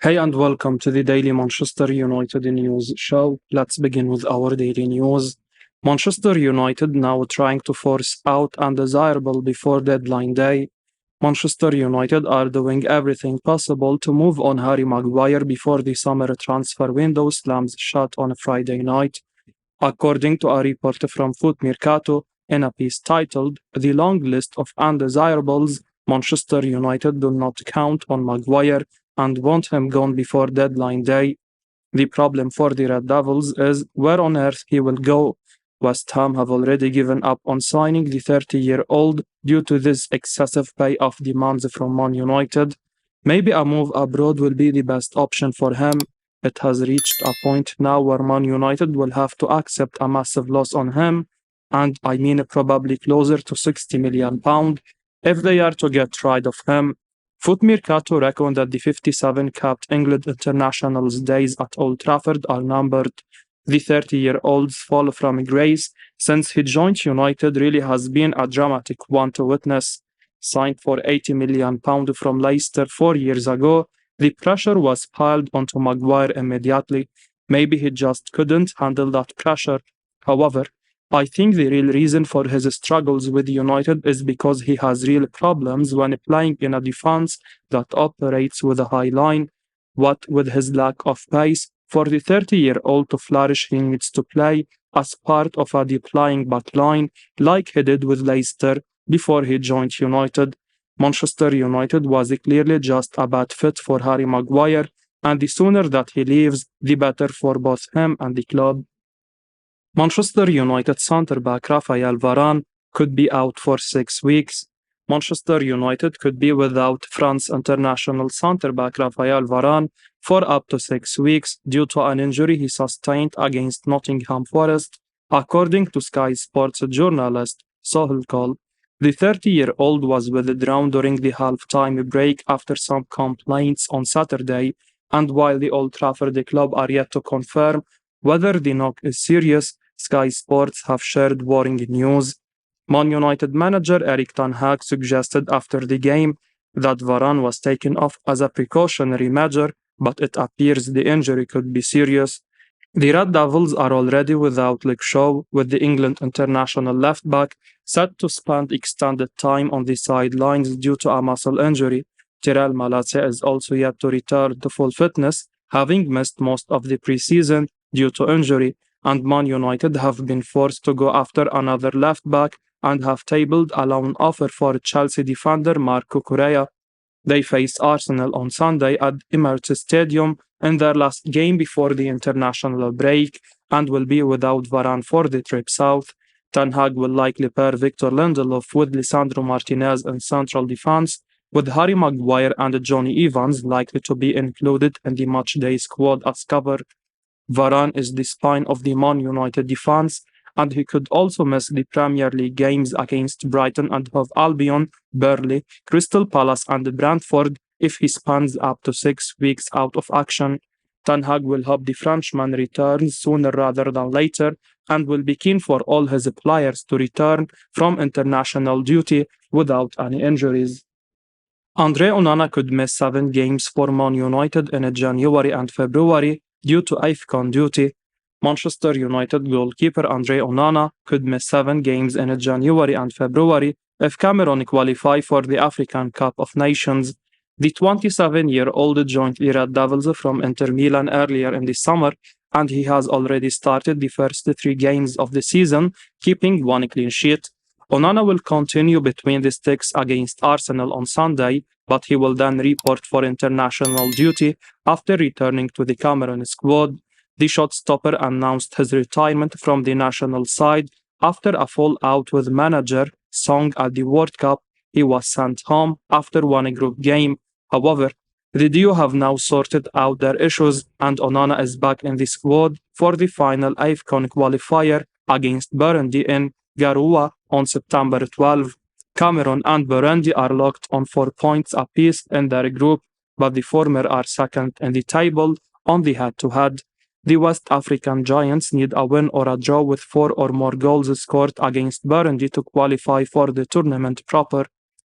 Hey and welcome to the Daily Manchester United News Show. Let's begin with our daily news. Manchester United now trying to force out undesirable before deadline day. Manchester United are doing everything possible to move on Harry Maguire before the summer transfer window slams shut on Friday night. According to a report from Foot Mercato, in a piece titled "The Long List of Undesirables," Manchester United do not count on Maguire and want him gone before deadline day. The problem for the Red Devils is where on earth he will go. West Ham have already given up on signing the 30-year-old due to this excessive payoff demands from Man United. Maybe a move abroad will be the best option for him. It has reached a point now where Man United will have to accept a massive loss on him, and I mean probably closer to £60 million, if they are to get rid of him. Foot Mercato reckoned that the 57-capped England international's days at Old Trafford are numbered. The 30-year-old's fall from grace since he joined United really has been a dramatic one to witness. Signed for £80 million from Leicester 4 years ago, the pressure was piled onto Maguire immediately. Maybe he just couldn't handle that pressure. However, I think the real reason for his struggles with United is because he has real problems when playing in a defense that operates with a high line. What with his lack of pace, for the 30-year-old to flourish, he needs to play as part of a deep-lying back line like he did with Leicester before he joined United. Manchester United was clearly just a bad fit for Harry Maguire, and the sooner that he leaves, the better for both him and the club. Manchester United centre-back Raphael Varane could be out for 6 weeks. Manchester United could be without France international centre-back Raphael Varane for up to 6 weeks due to an injury he sustained against Nottingham Forest, according to Sky Sports journalist Solhekol. The 30-year-old was withdrawn during the half-time break after some complaints on Saturday, and while the Old Trafford club are yet to confirm whether the knock is serious, Sky Sports have shared worrying news. Man United manager Ten Hag suggested after the game that Varane was taken off as a precautionary measure, but it appears the injury could be serious. The Red Devils are already without Luke Shaw, with the England international left-back set to spend extended time on the sidelines due to a muscle injury. Tyrell Malacia is also yet to return to full fitness, having missed most of the preseason due to injury, and Man United have been forced to go after another left-back and have tabled a loan offer for Chelsea defender Marco Correa. They face Arsenal on Sunday at Emirates Stadium in their last game before the international break and will be without Varane for the trip south. Ten Hag will likely pair Victor Lindelof with Lisandro Martinez in central defense, with Harry Maguire and Johnny Evans likely to be included in the matchday squad as cover. Varane is the spine of the Man United defense, and he could also miss the Premier League games against Brighton and Hove Albion, Burnley, Crystal Palace and Brentford if he spends up to 6 weeks out of action. Ten Hag will hope the Frenchman returns sooner rather than later and will be keen for all his players to return from international duty without any injuries. Andre Onana could miss 7 games for Man United in January and February due to AFCON duty. Manchester United goalkeeper Andre Onana could miss 7 games in January and February if Cameroon qualify for the African Cup of Nations. The 27-year-old joined the Red Devils from Inter Milan earlier in the summer, and he has already started the first 3 games of the season, keeping 1 clean sheet. Onana will continue between the sticks against Arsenal on Sunday, but he will then report for international duty after returning to the Cameroon squad. The shot-stopper announced his retirement from the national side after a fallout with manager Song at the World Cup. He was sent home after one group game. However, the duo have now sorted out their issues, and Onana is back in the squad for the final AFCON qualifier against Burundi in Garoua on September 12. Cameroon and Burundi are locked on 4 points apiece in their group, but the former are second in the table on the head-to-head. The West African Giants need a win or a draw with 4 or more goals scored against Burundi to qualify for the tournament proper.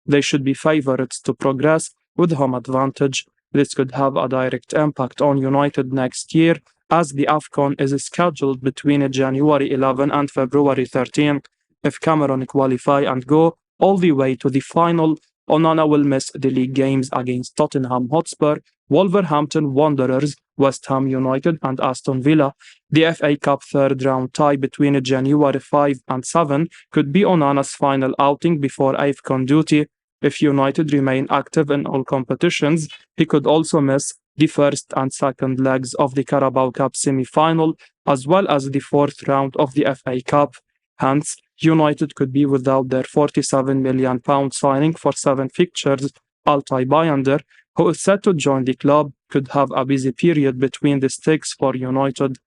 They should be favourites to progress with home advantage. This could have a direct impact on United next year, as the AFCON is scheduled between January 11 and February 13. If Cameroon qualify and go all the way to the final, Onana will miss the league games against Tottenham Hotspur, Wolverhampton Wanderers, West Ham United, and Aston Villa. The FA Cup third-round tie between January 5 and 7 could be Onana's final outing before AFCON duty. If United remain active in all competitions, he could also miss the first and second legs of the Carabao Cup semi-final, as well as the fourth round of the FA Cup. Hence, United could be without their £47 million signing for 7 fixtures. Altay Bayender, who is set to join the club, could have a busy period between the sticks for United.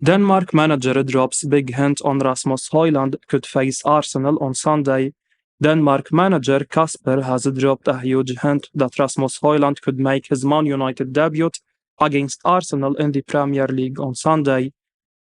Denmark manager drops big hint on Rasmus Hojlund could face Arsenal on Sunday. Denmark manager Kasper has dropped a huge hint that Rasmus Hojlund could make his Man United debut against Arsenal in the Premier League on Sunday.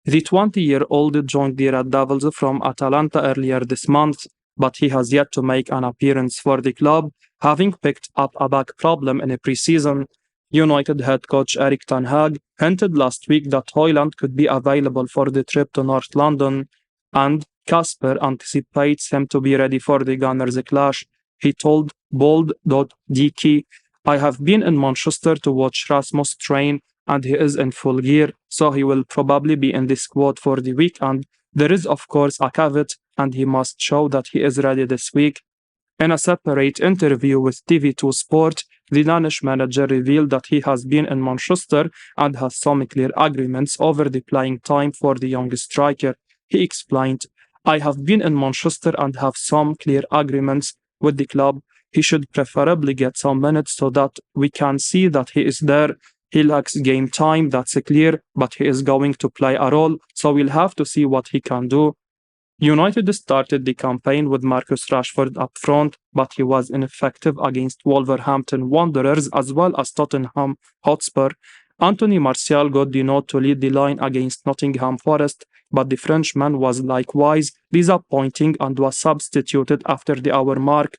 The 20-year-old joined the Red Devils from Atalanta earlier this month, but he has yet to make an appearance for the club, having picked up a back problem in a pre-season. United head coach Erik Ten Hag hinted last week that Hojlund could be available for the trip to North London, and Kasper anticipates him to be ready for the Gunners clash. He told Bold.dk, "I have been in Manchester to watch Rasmus train, and he is in full gear, so he will probably be in the squad for the weekend. There is of course a caveat, and he must show that he is ready this week." In a separate interview with TV2 Sport, the Danish manager revealed that he has been in Manchester and has some clear agreements over the playing time for the young striker. He explained, "I have been in Manchester and have some clear agreements with the club. He should preferably get some minutes so that we can see that he is there. He lacks game time, that's clear, but he is going to play a role, so we'll have to see what he can do." United started the campaign with Marcus Rashford up front, but he was ineffective against Wolverhampton Wanderers as well as Tottenham Hotspur. Anthony Martial got the nod to lead the line against Nottingham Forest, but the Frenchman was likewise disappointing and was substituted after the hour mark.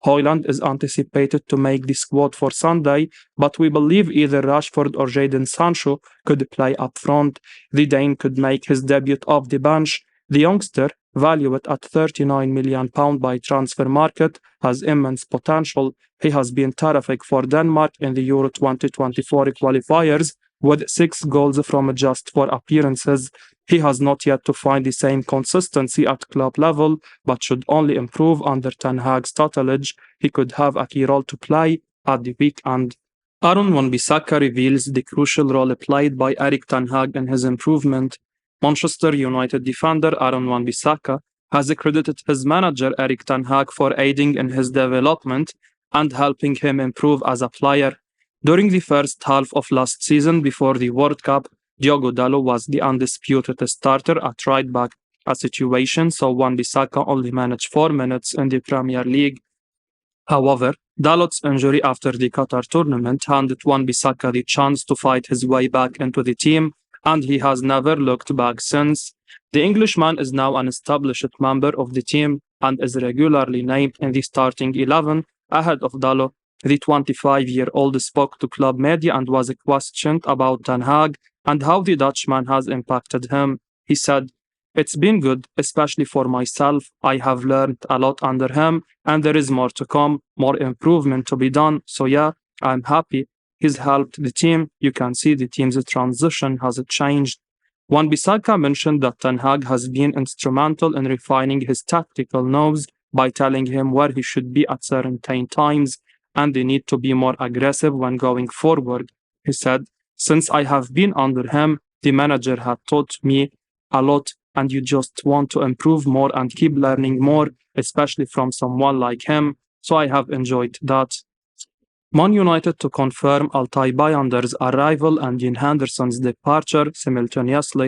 Hojlund is anticipated to make the squad for Sunday, but we believe either Rashford or Jadon Sancho could play up front. The Dane could make his debut off the bench. The youngster, valued at £39 million by Transfer Market, has immense potential. He has been terrific for Denmark in the Euro 2024 qualifiers, with 6 goals from just 4 appearances. He has not yet to find the same consistency at club level, but should only improve under Ten Hag's tutelage. He could have a key role to play at the weekend. Aaron Wan-Bissaka reveals the crucial role played by Erik Ten Hag in his improvement. Manchester United defender Aaron Wan-Bissaka has credited his manager Erik Ten Hag for aiding in his development and helping him improve as a player. During the first half of last season before the World Cup, Diogo Dalot was the undisputed starter at right back, a situation so Wan-Bissaka only managed 4 minutes in the Premier League. However, Dalot's injury after the Qatar tournament handed Wan-Bissaka the chance to fight his way back into the team, and he has never looked back since. The Englishman is now an established member of the team and is regularly named in the starting 11 ahead of Dalot. The 25-year-old spoke to club media and was questioned about Ten Hag and how the Dutchman has impacted him. He said, "It's been good, especially for myself. I have learned a lot under him, and there is more to come, more improvement to be done. So yeah, I'm happy. He's helped the team. You can see the team's transition has changed." Wan-Bissaka mentioned that Ten Hag has been instrumental in refining his tactical nose by telling him where he should be at certain times and the need to be more aggressive when going forward. He said, "Since I have been under him, the manager had taught me a lot, and you just want to improve more and keep learning more, especially from someone like him. So I have enjoyed that." Man United to confirm Altay Bayander's arrival and Dean Henderson's departure simultaneously.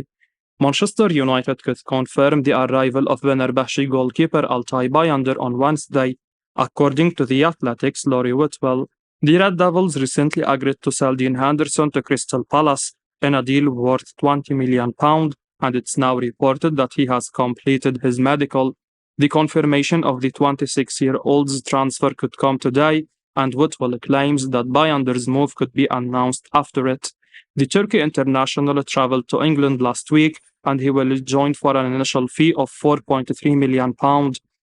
Manchester United could confirm the arrival of Fenerbahce goalkeeper Altay Bayander on Wednesday. According to The Athletic's Laurie Whitwell, the Red Devils recently agreed to sell Dean Henderson to Crystal Palace in a deal worth £20 million, and it's now reported that he has completed his medical. The confirmation of the 26-year-old's transfer could come today, and Whitwell claims that Bayern's move could be announced after it. The Turkey international traveled to England last week, and he will join for an initial fee of £4.3 million.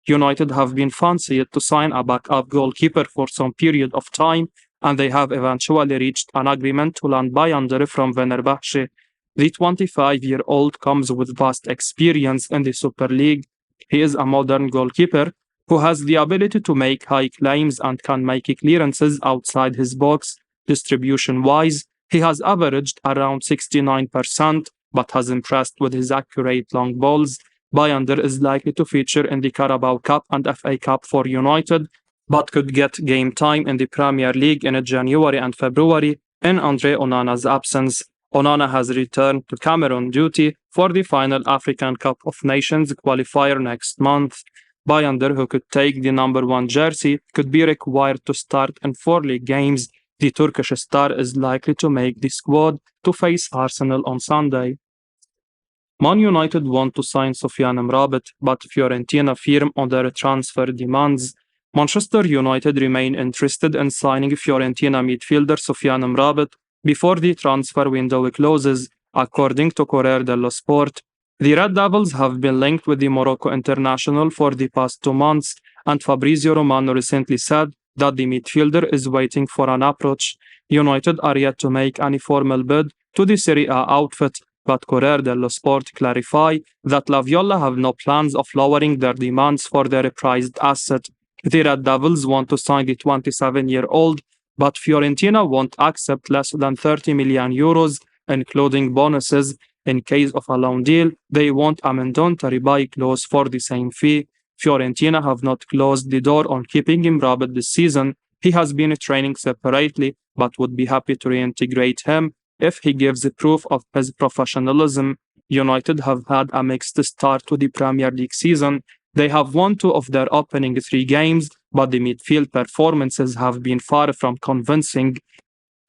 United have been fancied to sign a backup goalkeeper for some period of time, and they have eventually reached an agreement to land Bayander from Fenerbahce. The 25-year-old comes with vast experience in the Super League. He is a modern goalkeeper who has the ability to make high claims and can make clearances outside his box. Distribution-wise, he has averaged around 69%, but has impressed with his accurate long balls. Bayander is likely to feature in the Carabao Cup and FA Cup for United, but could get game time in the Premier League in January and February in Andre Onana's absence. Onana has returned to Cameroon duty for the final African Cup of Nations qualifier next month. Bayander, who could take the number 1 jersey, could be required to start in 4 league games. The Turkish star is likely to make the squad to face Arsenal on Sunday. Man United want to sign Sofyan Amrabat, but Fiorentina firm on their transfer demands. Manchester United remain interested in signing Fiorentina midfielder Sofyan Amrabat before the transfer window closes, according to Corriere dello Sport. The Red Devils have been linked with the Morocco international for the past 2 months, and Fabrizio Romano recently said that the midfielder is waiting for an approach. United are yet to make any formal bid to the Serie A outfit, but Corriere dello Sport clarify that La Viola have no plans of lowering their demands for their prized asset. The Red Devils want to sign the 27-year-old, but Fiorentina won't accept less than €30 million, including bonuses. In case of a loan deal, they want a mandatory buy clause for the same fee. Fiorentina have not closed the door on keeping Amrabat this season. He has been training separately, but would be happy to reintegrate him if he gives proof of his professionalism. United have had a mixed start to the Premier League season. They have won 2 of their opening 3 games, but the midfield performances have been far from convincing.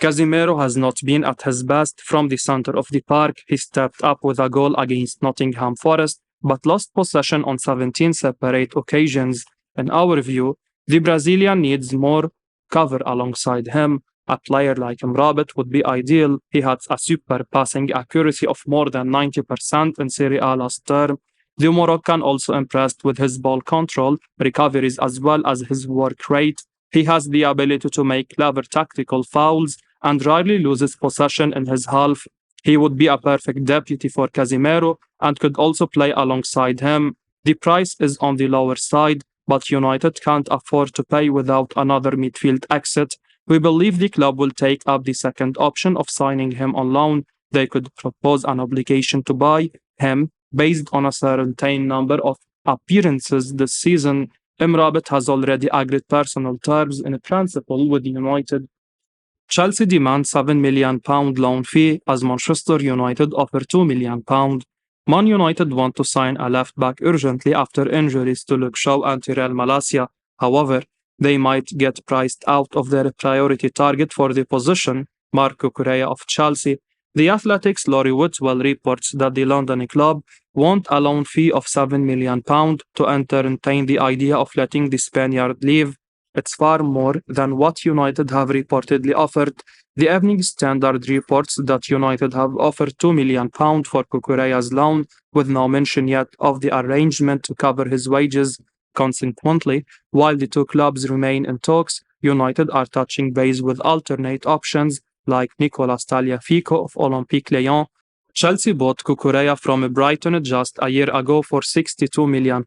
Casemiro has not been at his best from the center of the park. He stepped up with a goal against Nottingham Forest, but lost possession on 17 separate occasions. In our view, the Brazilian needs more cover alongside him. A player like Amrabat would be ideal. He had a super passing accuracy of more than 90% in Serie A last term. The Moroccan also impressed with his ball control, recoveries as well as his work rate. He has the ability to make clever tactical fouls and rarely loses possession in his half. He would be a perfect deputy for Casemiro and could also play alongside him. The price is on the lower side, but United can't afford to pay without another midfield exit. We believe the club will take up the second option of signing him on loan. They could propose an obligation to buy him based on a certain number of appearances this season. Amrabat has already agreed personal terms in principle with United. Chelsea demands £7 million loan fee as Manchester United offer £2 million. Man United want to sign a left-back urgently after injuries to Luke Shaw and Tyrell Malacia. However, they might get priced out of their priority target for the position, Marco Correa of Chelsea. The Athletic's Laurie Whitwell reports that the London club want a loan fee of £7 million to entertain the idea of letting the Spaniard leave. It's far more than what United have reportedly offered. The Evening Standard reports that United have offered £2 million for Cucurella's loan, with no mention yet of the arrangement to cover his wages. Consequently, while the 2 clubs remain in talks, United are touching base with alternate options like Nicolas Tagliafico of Olympique Lyon. Chelsea bought Cucurella from Brighton just a year ago for £62 million.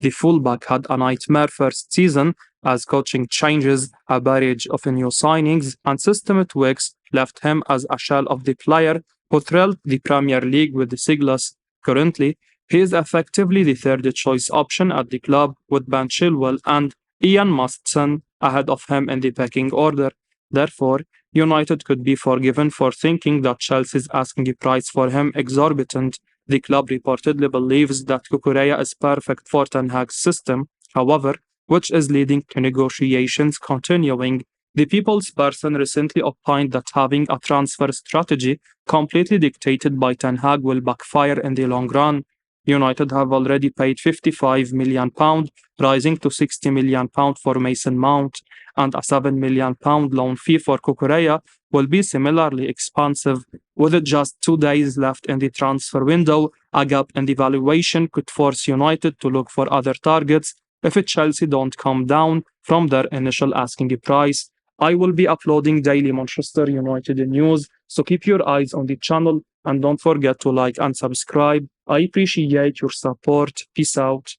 The fullback had a nightmare first season as coaching changes, a barrage of new signings, and system tweaks left him as a shell of the player who thrilled the Premier League with the Siglas. Currently, he is effectively the third choice option at the club, with Ben Chilwell and Ian Masterson ahead of him in the pecking order. Therefore, United could be forgiven for thinking that Chelsea's asking price for him exorbitant. The club reportedly believes that Cucurella is perfect for Ten Hag's system, however, which is leading to negotiations continuing. The People's Person recently opined that having a transfer strategy completely dictated by Ten Hag will backfire in the long run. United have already paid £55 million, rising to £60 million for Mason Mount. and a £7 million loan fee for Cucurella will be similarly expensive. With just 2 days left in the transfer window, a gap in the valuation could force United to look for other targets if Chelsea don't come down from their initial asking price. I will be uploading daily Manchester United news, so keep your eyes on the channel and don't forget to like and subscribe. I appreciate your support. Peace out.